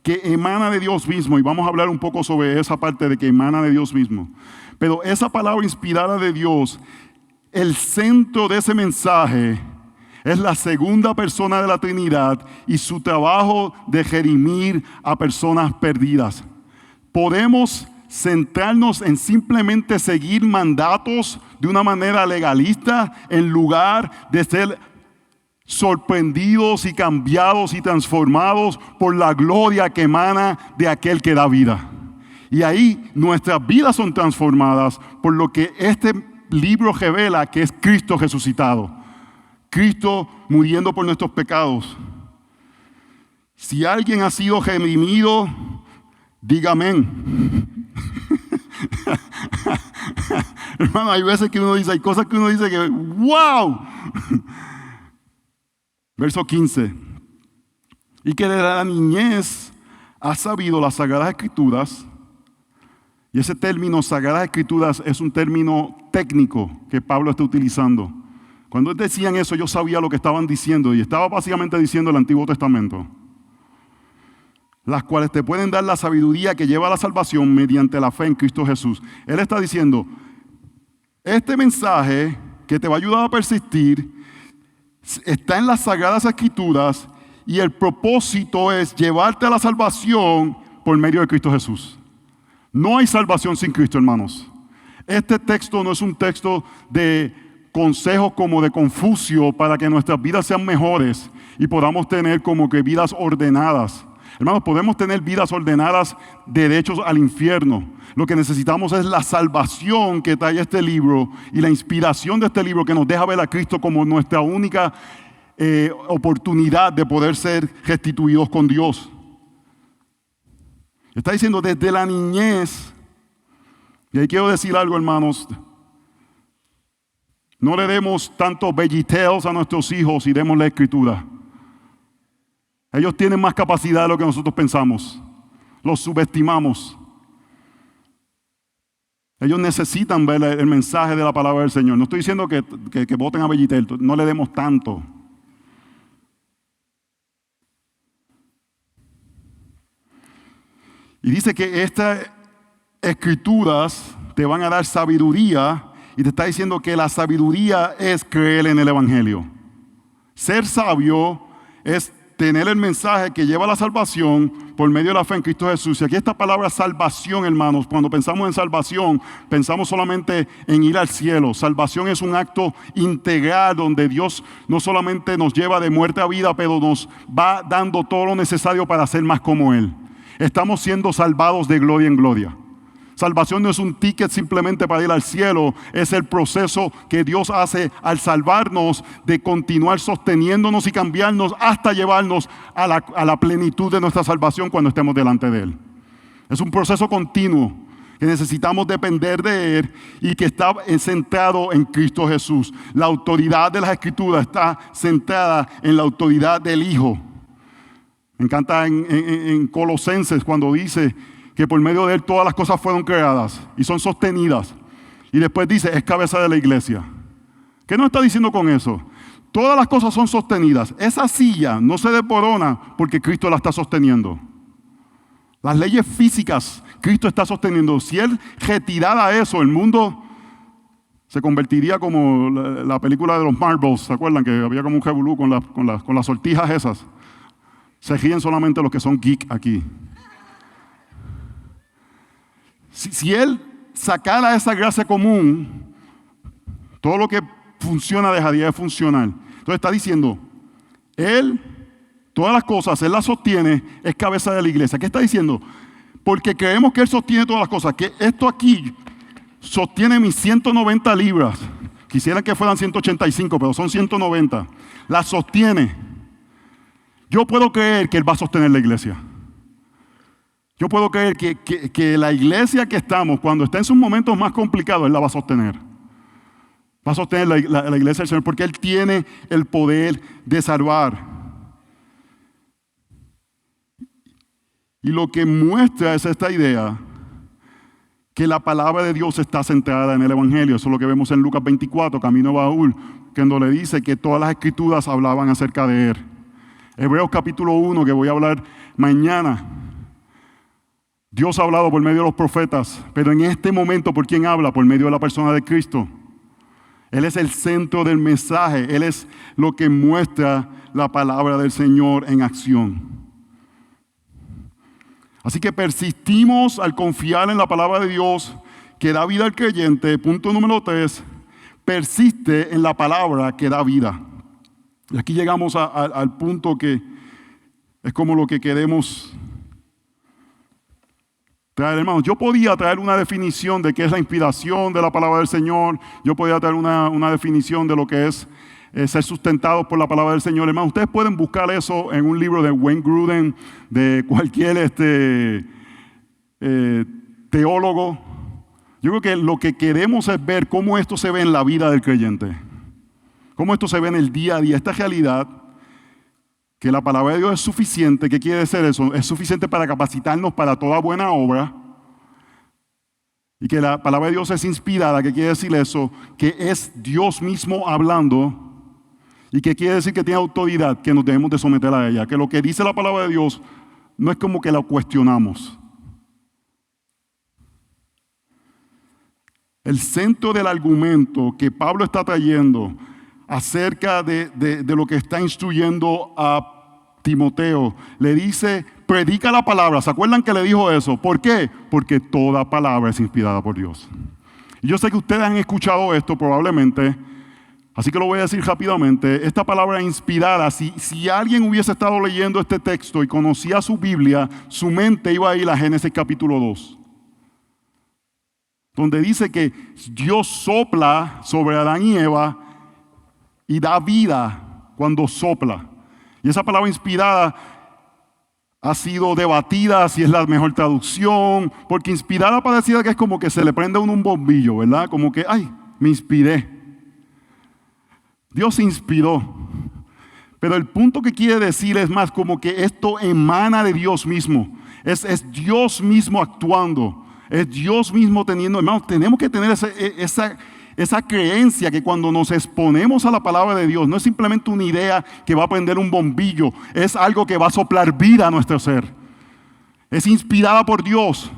que emana de Dios mismo, y vamos a hablar un poco sobre esa parte de que emana de Dios mismo. Pero esa palabra inspirada de Dios, el centro de ese mensaje es la segunda persona de la Trinidad y su trabajo de redimir a personas perdidas. Podemos centrarnos en simplemente seguir mandatos de una manera legalista en lugar de ser sorprendidos y cambiados y transformados por la gloria que emana de aquel que da vida. Y ahí nuestras vidas son transformadas por lo que este libro revela, que es Cristo resucitado. Cristo muriendo por nuestros pecados. Si alguien ha sido redimido, diga amén. Hermano, hay veces que uno dice, hay cosas que uno dice que ¡wow! Verso 15. Y que de la niñez has sabido las Sagradas Escrituras. Y ese término Sagradas Escrituras es un término técnico que Pablo está utilizando. Cuando decían eso, yo sabía lo que estaban diciendo. Y estaba básicamente diciendo el Antiguo Testamento. Las cuales te pueden dar la sabiduría que lleva a la salvación mediante la fe en Cristo Jesús. Él está diciendo, este mensaje que te va a ayudar a persistir está en las Sagradas Escrituras y el propósito es llevarte a la salvación por medio de Cristo Jesús. No hay salvación sin Cristo, hermanos. Este texto no es un texto de consejos como de Confucio para que nuestras vidas sean mejores y podamos tener como que vidas ordenadas. Hermanos, podemos tener vidas ordenadas, derechos al infierno. Lo que necesitamos es la salvación que trae este libro y la inspiración de este libro que nos deja ver a Cristo como nuestra única oportunidad de poder ser restituidos con Dios. Está diciendo desde la niñez, y ahí quiero decir algo, hermanos, no le demos tantos veggietales a nuestros hijos y demos la escritura. Ellos tienen más capacidad de lo que nosotros pensamos. Los subestimamos. Ellos necesitan ver el mensaje de la palabra del Señor. No estoy diciendo que voten a Bellitel, no le demos tanto. Y dice que estas escrituras te van a dar sabiduría y te está diciendo que la sabiduría es creer en el Evangelio. Ser sabio es tener el mensaje que lleva a la salvación por medio de la fe en Cristo Jesús. Y aquí esta palabra salvación, hermanos, cuando pensamos en salvación, pensamos solamente en ir al cielo. Salvación es un acto integral donde Dios no solamente nos lleva de muerte a vida, pero nos va dando todo lo necesario para ser más como Él. Estamos siendo salvados de gloria en gloria. Salvación no es un ticket simplemente para ir al cielo, es el proceso que Dios hace al salvarnos de continuar sosteniéndonos y cambiarnos hasta llevarnos a la plenitud de nuestra salvación cuando estemos delante de Él. Es un proceso continuo que necesitamos depender de Él y que está centrado en Cristo Jesús. La autoridad de las Escrituras está centrada en la autoridad del Hijo. Me encanta en Colosenses cuando dice que por medio de Él todas las cosas fueron creadas y son sostenidas. Y después dice, es cabeza de la iglesia. ¿Qué nos está diciendo con eso? Todas las cosas son sostenidas. Esa silla no se desborona porque Cristo la está sosteniendo. Las leyes físicas, Cristo está sosteniendo. Si Él retirara eso, el mundo se convertiría como la película de los Marbles. ¿Se acuerdan? Que había como un revolú con las sortijas esas. Se ríen solamente los que son geek aquí. Si Él sacara esa gracia común, todo lo que funciona dejaría de funcionar. Entonces está diciendo, Él, todas las cosas, Él las sostiene, es cabeza de la iglesia. ¿Qué está diciendo? Porque creemos que Él sostiene todas las cosas. Que esto aquí sostiene mis 190 libras. Quisieran que fueran 185, pero son 190. Las sostiene. Yo puedo creer que Él va a sostener la iglesia. Yo puedo creer que la iglesia que estamos, cuando está en sus momentos más complicados, Él la va a sostener. Va a sostener la iglesia del Señor porque Él tiene el poder de salvar. Y lo que muestra es esta idea que la palabra de Dios está centrada en el Evangelio. Eso es lo que vemos en Lucas 24, camino a Baúl, cuando le dice que todas las escrituras hablaban acerca de Él. Hebreos capítulo 1, que voy a hablar mañana. Dios ha hablado por medio de los profetas, pero en este momento, ¿por quién habla? Por medio de la persona de Cristo. Él es el centro del mensaje. Él es lo que muestra la palabra del Señor en acción. Así que persistimos al confiar en la palabra de Dios que da vida al creyente. Punto número 3, persiste en la palabra que da vida. Y aquí llegamos al punto que es como lo que queremos traer, hermanos. Yo podía traer una definición de qué es la inspiración de la palabra del Señor. Yo podía traer una definición de lo que es ser sustentados por la palabra del Señor. Hermanos, ustedes pueden buscar eso en un libro de Wayne Grudem, de cualquier teólogo. Yo creo que lo que queremos es ver cómo esto se ve en la vida del creyente. Cómo esto se ve en el día a día. Esta realidad, que la palabra de Dios es suficiente. ¿Qué quiere decir eso? Es suficiente para capacitarnos para toda buena obra. Y que la palabra de Dios es inspirada. ¿Qué quiere decir eso? Que es Dios mismo hablando. ¿Y qué quiere decir? Que tiene autoridad, que nos debemos de someter a ella. Que lo que dice la palabra de Dios no es como que la cuestionamos. El centro del argumento que Pablo está trayendo acerca de lo que está instruyendo a Timoteo, le dice, predica la palabra. ¿Se acuerdan que le dijo eso? ¿Por qué? Porque toda palabra es inspirada por Dios. Y yo sé que ustedes han escuchado esto probablemente, así que lo voy a decir rápidamente. Esta palabra inspirada, si alguien hubiese estado leyendo este texto y conocía su Biblia, su mente iba a ir a Génesis capítulo 2. Donde dice que Dios sopla sobre Adán y Eva y da vida cuando sopla. Y esa palabra inspirada ha sido debatida si es la mejor traducción, porque inspirada pareciera que es como que se le prende a uno un bombillo, ¿verdad? Como que, ay, me inspiré. Dios se inspiró. Pero el punto que quiere decir es más como que esto emana de Dios mismo. Es Dios mismo actuando. Es Dios mismo teniendo, hermanos, tenemos que tener esa creencia que cuando nos exponemos a la palabra de Dios, no es simplemente una idea que va a prender un bombillo, es algo que va a soplar vida a nuestro ser. Es inspirada por Dios.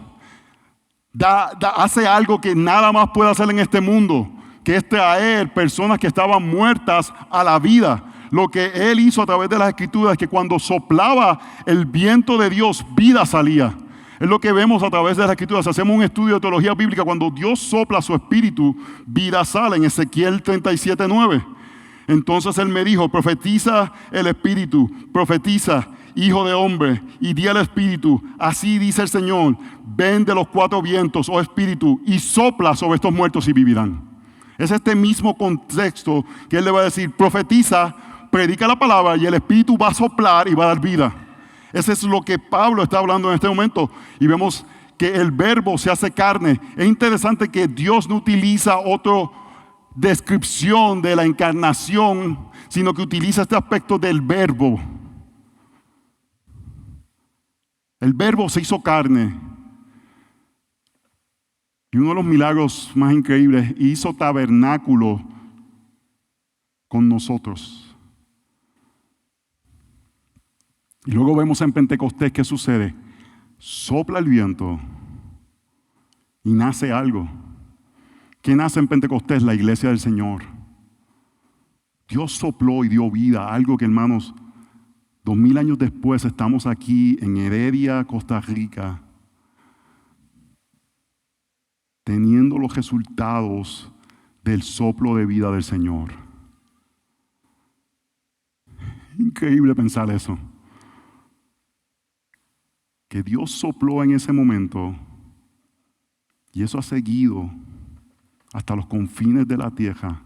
Hace algo que nada más puede hacer en este mundo, que es traer personas que estaban muertas a la vida. Lo que Él hizo a través de las Escrituras es que cuando soplaba el viento de Dios, vida salía. Es lo que vemos a través de las Escrituras. Si hacemos un estudio de teología bíblica, cuando Dios sopla su espíritu, vida sale. En Ezequiel 37:9. Entonces Él me dijo: profetiza el espíritu, profetiza, hijo de hombre, y di al espíritu: así dice el Señor, ven de los cuatro vientos, oh espíritu, y sopla sobre estos muertos y vivirán. Es este mismo contexto que Él le va a decir: profetiza, predica la palabra, y el espíritu va a soplar y va a dar vida. Eso es lo que Pablo está hablando en este momento. Y vemos que el verbo se hace carne. Es interesante que Dios no utiliza otra descripción de la encarnación, sino que utiliza este aspecto del verbo. El verbo se hizo carne. Y uno de los milagros más increíbles, hizo tabernáculo con nosotros. Y luego vemos en Pentecostés qué sucede. Sopla el viento y nace algo. ¿Qué nace en Pentecostés? La iglesia del Señor. Dios sopló y dio vida a algo que, hermanos, 2000 años después estamos aquí en Heredia, Costa Rica, teniendo los resultados del soplo de vida del Señor. Increíble pensar eso. Que Dios sopló en ese momento y eso ha seguido hasta los confines de la tierra.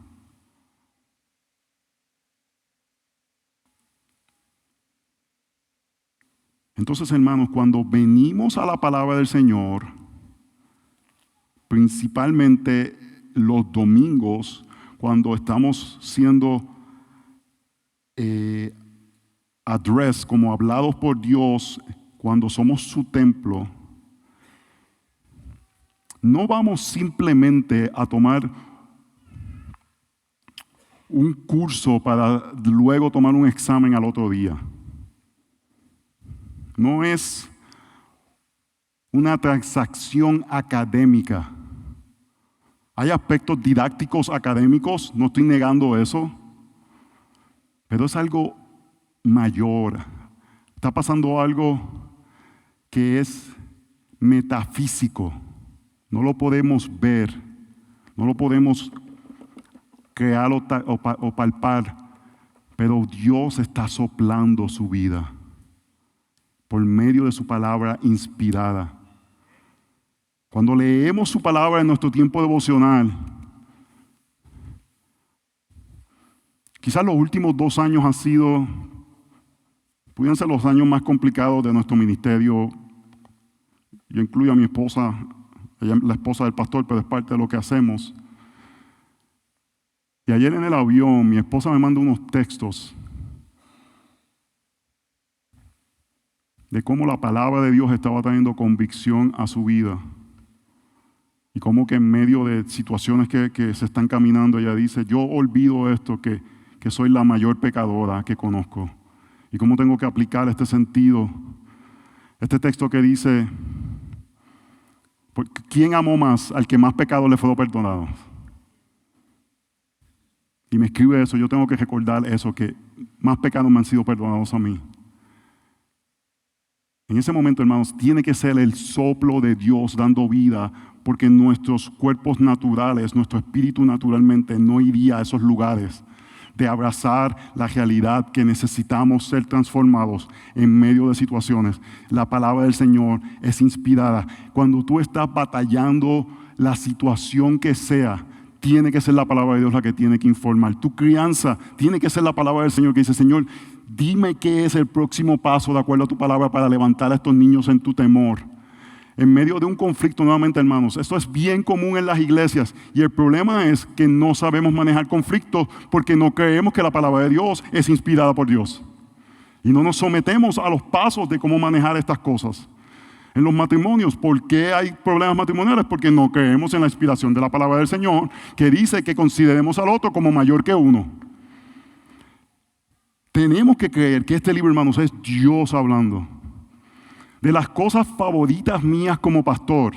Entonces, hermanos, cuando venimos a la palabra del Señor, principalmente los domingos, cuando estamos siendo addressed, como hablados por Dios, cuando somos su templo, no vamos simplemente a tomar un curso para luego tomar un examen al otro día. No es una transacción académica. Hay aspectos didácticos académicos, no estoy negando eso, pero es algo mayor. Está pasando algo que es metafísico. No lo podemos ver, no lo podemos crear o palpar, pero Dios está soplando su vida por medio de su palabra inspirada. Cuando leemos su palabra en nuestro tiempo devocional, quizás los últimos 2 años pudieran ser los años más complicados de nuestro ministerio. Yo incluyo a mi esposa, ella es la esposa del pastor, pero es parte de lo que hacemos. Y ayer en el avión, mi esposa me manda unos textos de cómo la palabra de Dios estaba trayendo convicción a su vida. Y cómo que en medio de situaciones que se están caminando, ella dice: yo olvido esto, que soy la mayor pecadora que conozco. Y cómo tengo que aplicar este sentido. Este texto que dice: ¿quién amó más al que más pecado le fue perdonado? Y me escribe eso, yo tengo que recordar eso, que más pecados me han sido perdonados a mí. En ese momento, hermanos, tiene que ser el soplo de Dios dando vida, porque nuestros cuerpos naturales, nuestro espíritu naturalmente no iría a esos lugares de abrazar la realidad que necesitamos ser transformados en medio de situaciones. La palabra del Señor es inspirada. Cuando tú estás batallando la situación que sea, tiene que ser la palabra de Dios la que tiene que informar. Tu crianza tiene que ser la palabra del Señor que dice: Señor, dime qué es el próximo paso de acuerdo a tu palabra para levantar a estos niños en tu temor. En medio de un conflicto, nuevamente, hermanos, esto es bien común en las iglesias y el problema es que no sabemos manejar conflictos porque no creemos que la palabra de Dios es inspirada por Dios. Y no nos sometemos a los pasos de cómo manejar estas cosas. En los matrimonios, ¿por qué hay problemas matrimoniales? Porque no creemos en la inspiración de la palabra del Señor, que dice que consideremos al otro como mayor que uno. Tenemos que creer que este libro, hermanos, es Dios hablando. De las cosas favoritas mías como pastor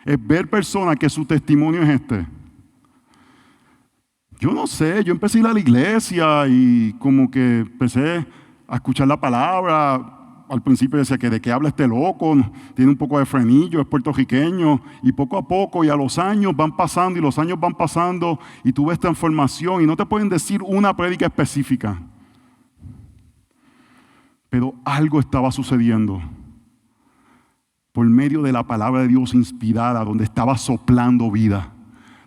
es ver personas que su testimonio es este. Yo no sé, yo empecé a ir a la iglesia y como que empecé a escuchar la palabra. Al principio decía que de qué habla este loco, tiene un poco de frenillo, es puertorriqueño. Y poco a poco y a los años van pasando y los años van pasando y tú ves transformación y no te pueden decir una prédica específica. Pero algo estaba sucediendo por medio de la palabra de Dios inspirada, donde estaba soplando vida.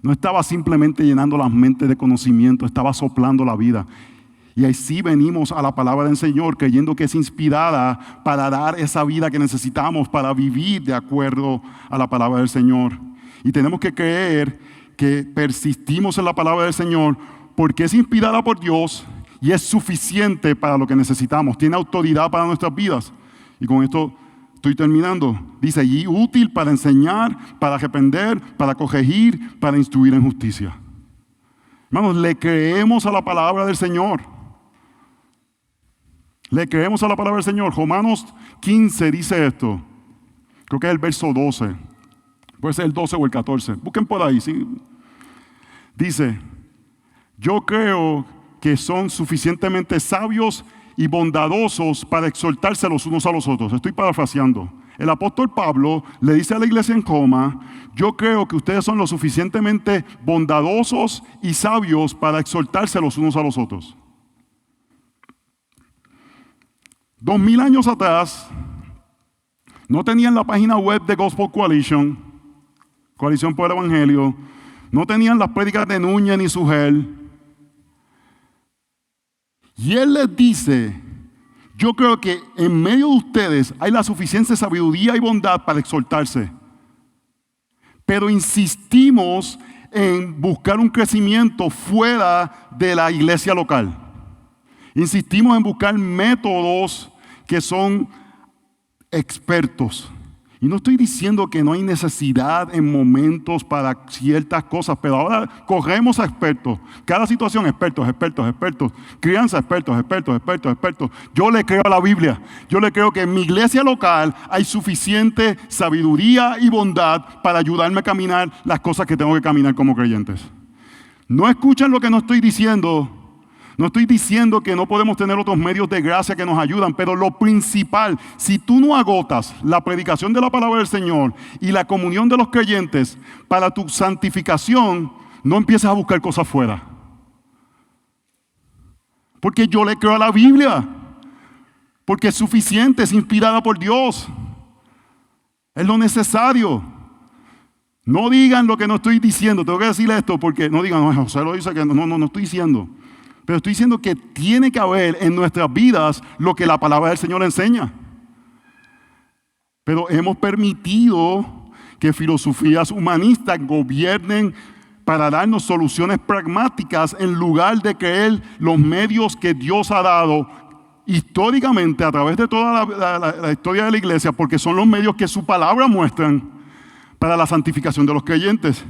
No estaba simplemente llenando las mentes de conocimiento, estaba soplando la vida. Y así venimos a la palabra del Señor, creyendo que es inspirada para dar esa vida que necesitamos para vivir de acuerdo a la palabra del Señor. Y tenemos que creer que persistimos en la palabra del Señor porque es inspirada por Dios y es suficiente para lo que necesitamos. Tiene autoridad para nuestras vidas. Y con esto estoy terminando. Dice, y útil para enseñar, para reprender, para corregir, para instruir en justicia. Hermanos, le creemos a la palabra del Señor. Le creemos a la palabra del Señor. Romanos 15 dice esto. Creo que es el verso 12. Puede ser el 12 o el 14. Busquen por ahí, ¿sí? Dice, yo creo que son suficientemente sabios y bondadosos para exhortarse los unos a los otros. Estoy parafraseando. El apóstol Pablo le dice a la iglesia en Roma, yo creo que ustedes son lo suficientemente bondadosos y sabios para exhortarse los unos a los otros. 2000 años atrás, no tenían la página web de Gospel Coalition, Coalición por el Evangelio, no tenían las prédicas de Núñez ni Sugel. Y él les dice, yo creo que en medio de ustedes hay la suficiente sabiduría y bondad para exhortarse. Pero insistimos en buscar un crecimiento fuera de la iglesia local. Insistimos en buscar métodos que son expertos. Y no estoy diciendo que no hay necesidad en momentos para ciertas cosas, pero ahora corremos a expertos. Cada situación, expertos. Crianza, expertos. Yo le creo a la Biblia. Yo le creo que en mi iglesia local hay suficiente sabiduría y bondad para ayudarme a caminar las cosas que tengo que caminar como creyentes. No escuchan lo que no estoy diciendo. No estoy diciendo que no podemos tener otros medios de gracia que nos ayudan, pero lo principal, si tú no agotas la predicación de la palabra del Señor y la comunión de los creyentes para tu santificación, no empieces a buscar cosas fuera. Porque yo le creo a la Biblia, porque es suficiente, es inspirada por Dios. Es lo necesario. No digan lo que no estoy diciendo, tengo que decir esto porque no digan, no, José lo dice que no estoy diciendo. Pero estoy diciendo que tiene que haber en nuestras vidas lo que la palabra del Señor enseña. Pero hemos permitido que filosofías humanistas gobiernen para darnos soluciones pragmáticas en lugar de creer los medios que Dios ha dado históricamente a través de toda la historia de la iglesia, porque son los medios que su palabra muestran para la santificación de los creyentes.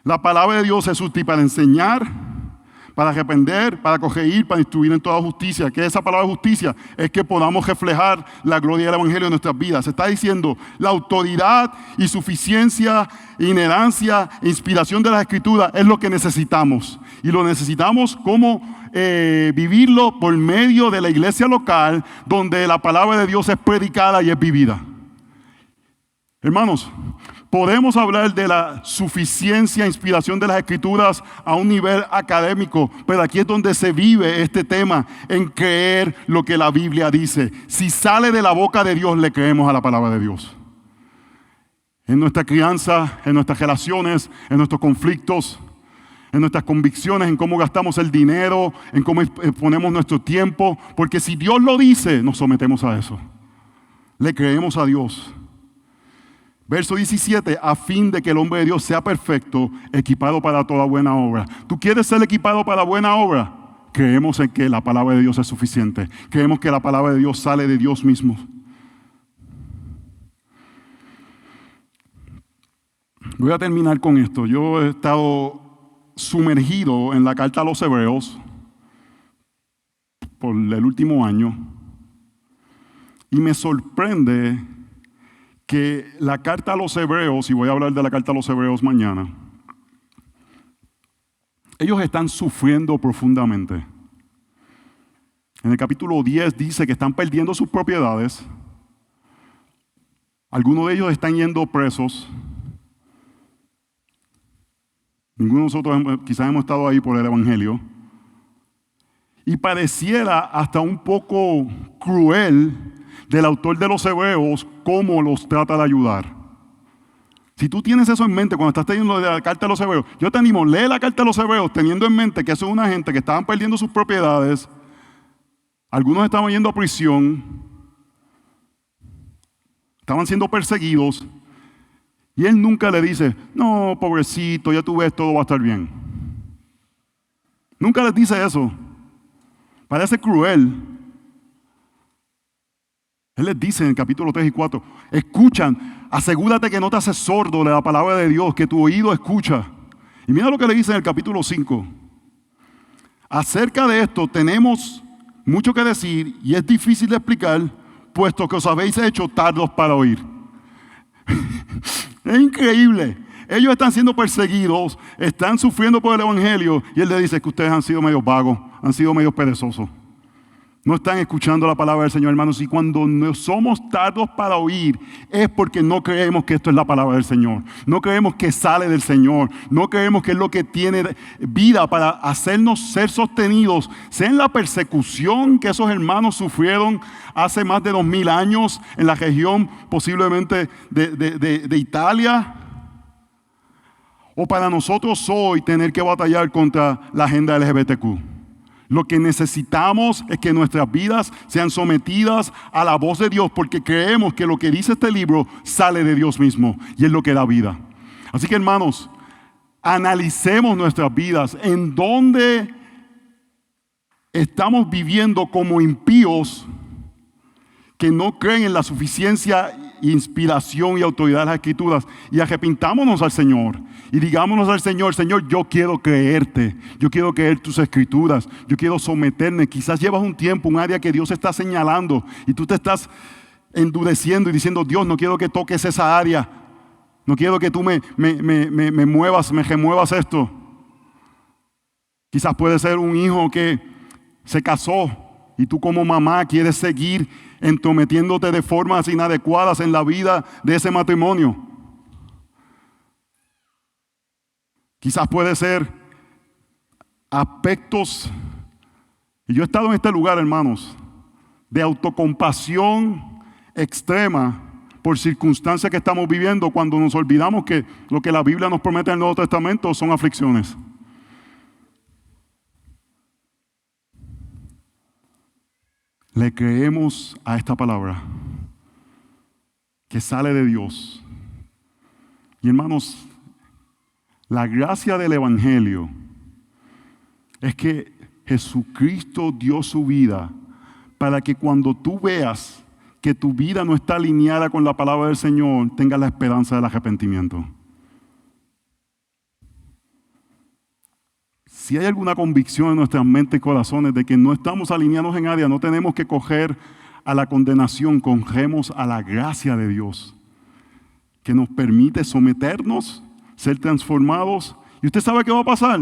La palabra de Dios es útil para enseñar, para reprender, para corregir, para instruir en toda justicia. ¿Qué es esa palabra justicia? Es que podamos reflejar la gloria del Evangelio en nuestras vidas. Se está diciendo la autoridad y suficiencia, inherancia, inspiración de las Escrituras es lo que necesitamos. Y lo necesitamos como vivirlo por medio de la iglesia local, donde la palabra de Dios es predicada y es vivida. Hermanos, podemos hablar de la suficiencia, inspiración de las Escrituras a un nivel académico, pero aquí es donde se vive este tema, en creer lo que la Biblia dice. Si sale de la boca de Dios, le creemos a la palabra de Dios. En nuestra crianza, en nuestras relaciones, en nuestros conflictos, en nuestras convicciones, en cómo gastamos el dinero, en cómo ponemos nuestro tiempo, porque si Dios lo dice, nos sometemos a eso. Le creemos a Dios. Verso 17, a fin de que el hombre de Dios sea perfecto, equipado para toda buena obra. ¿Tú quieres ser equipado para buena obra? Creemos en que la palabra de Dios es suficiente. Creemos que la palabra de Dios sale de Dios mismo. Voy a terminar con esto. Yo he estado sumergido en la carta a los Hebreos por el último año. Y me sorprende que la carta a los hebreos, y voy a hablar de la carta a los hebreos mañana, ellos están sufriendo profundamente. En el capítulo 10 dice que están perdiendo sus propiedades. Algunos de ellos están yendo presos. Ninguno de nosotros quizás hemos estado ahí por el Evangelio. Y pareciera hasta un poco cruel del autor de los Hebreos cómo los trata de ayudar. Si tú tienes eso en mente cuando estás leyendo la carta de los Hebreos, yo te animo, lee la carta de los Hebreos teniendo en mente que eso es una gente que estaban perdiendo sus propiedades. Algunos estaban yendo a prisión. Estaban siendo perseguidos. Y él nunca le dice, no, pobrecito, ya tú ves, todo va a estar bien. Nunca les dice eso. Parece cruel. Él les dice en el capítulo 3 y 4, escuchan, asegúrate que no te haces sordo de la palabra de Dios, que tu oído escucha. Y mira lo que le dice en el capítulo 5. Acerca de esto tenemos mucho que decir y es difícil de explicar, puesto que os habéis hecho tardos para oír. Es increíble. Ellos están siendo perseguidos, están sufriendo por el Evangelio y él le dice que ustedes han sido medio vagos, han sido medio perezosos. No están escuchando la palabra del Señor, hermanos. Y cuando no somos tardos para oír, es porque no creemos que esto es la palabra del Señor. No creemos que sale del Señor. No creemos que es lo que tiene vida para hacernos ser sostenidos. Sea en la persecución que esos hermanos sufrieron hace más de 2000 años en la región posiblemente de Italia. O para nosotros hoy tener que batallar contra la agenda LGBTQ. Lo que necesitamos es que nuestras vidas sean sometidas a la voz de Dios porque creemos que lo que dice este libro sale de Dios mismo y es lo que da vida. Así que hermanos, analicemos nuestras vidas en donde estamos viviendo como impíos que no creen en la suficiencia, inspiración y autoridad de las Escrituras y arrepintámonos al Señor y digámonos al Señor, Señor, yo quiero creerte, yo quiero creer tus Escrituras, yo quiero someterme. Quizás llevas un tiempo, un área que Dios está señalando y tú te estás endureciendo y diciendo, Dios, no quiero que toques esa área, no quiero que tú me muevas, me remuevas esto. Quizás puede ser un hijo que se casó y tú como mamá quieres seguir entrometiéndote de formas inadecuadas en la vida de ese matrimonio. Quizás puede ser aspectos, y yo he estado en este lugar, hermanos, de autocompasión extrema por circunstancias que estamos viviendo cuando nos olvidamos que lo que la Biblia nos promete en el Nuevo Testamento son aflicciones. Le creemos a esta palabra que sale de Dios. Y hermanos, la gracia del Evangelio es que Jesucristo dio su vida para que cuando tú veas que tu vida no está alineada con la palabra del Señor, tengas la esperanza del arrepentimiento. Si hay alguna convicción en nuestras mentes y corazones de que no estamos alineados en área, no tenemos que coger a la condenación, cogemos a la gracia de Dios, que nos permite someternos, ser transformados. ¿Y usted sabe qué va a pasar?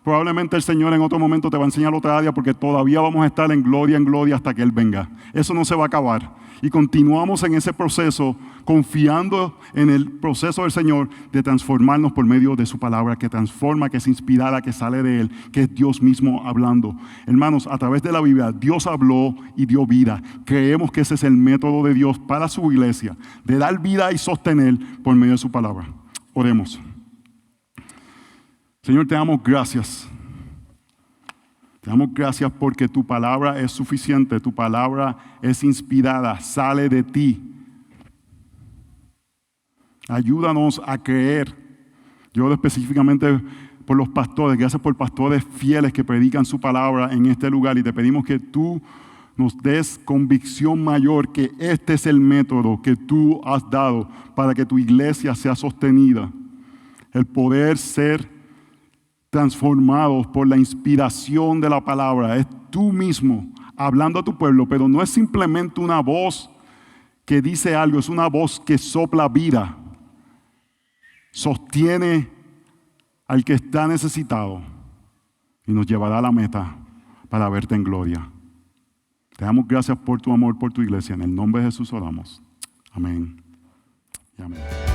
Probablemente el Señor en otro momento te va a enseñar otra área porque todavía vamos a estar en gloria hasta que Él venga. Eso no se va a acabar. Y continuamos en ese proceso, confiando en el proceso del Señor de transformarnos por medio de su palabra, que transforma, que es inspirada, que sale de Él, que es Dios mismo hablando. Hermanos, a través de la Biblia, Dios habló y dio vida. Creemos que ese es el método de Dios para su iglesia, de dar vida y sostener por medio de su palabra. Oremos. Señor, te damos gracias. Te damos gracias porque tu palabra es suficiente, tu palabra es inspirada, sale de ti. Ayúdanos a creer. Yo oro específicamente por los pastores, gracias por pastores fieles que predican su palabra en este lugar y te pedimos que tú nos des convicción mayor que este es el método que tú has dado para que tu iglesia sea sostenida. El poder ser transformados por la inspiración de la palabra. Es tú mismo hablando a tu pueblo, pero no es simplemente una voz que dice algo, es una voz que sopla vida, sostiene al que está necesitado y nos llevará a la meta para verte en gloria. Te damos gracias por tu amor, por tu iglesia. En el nombre de Jesús oramos. Amén y amén.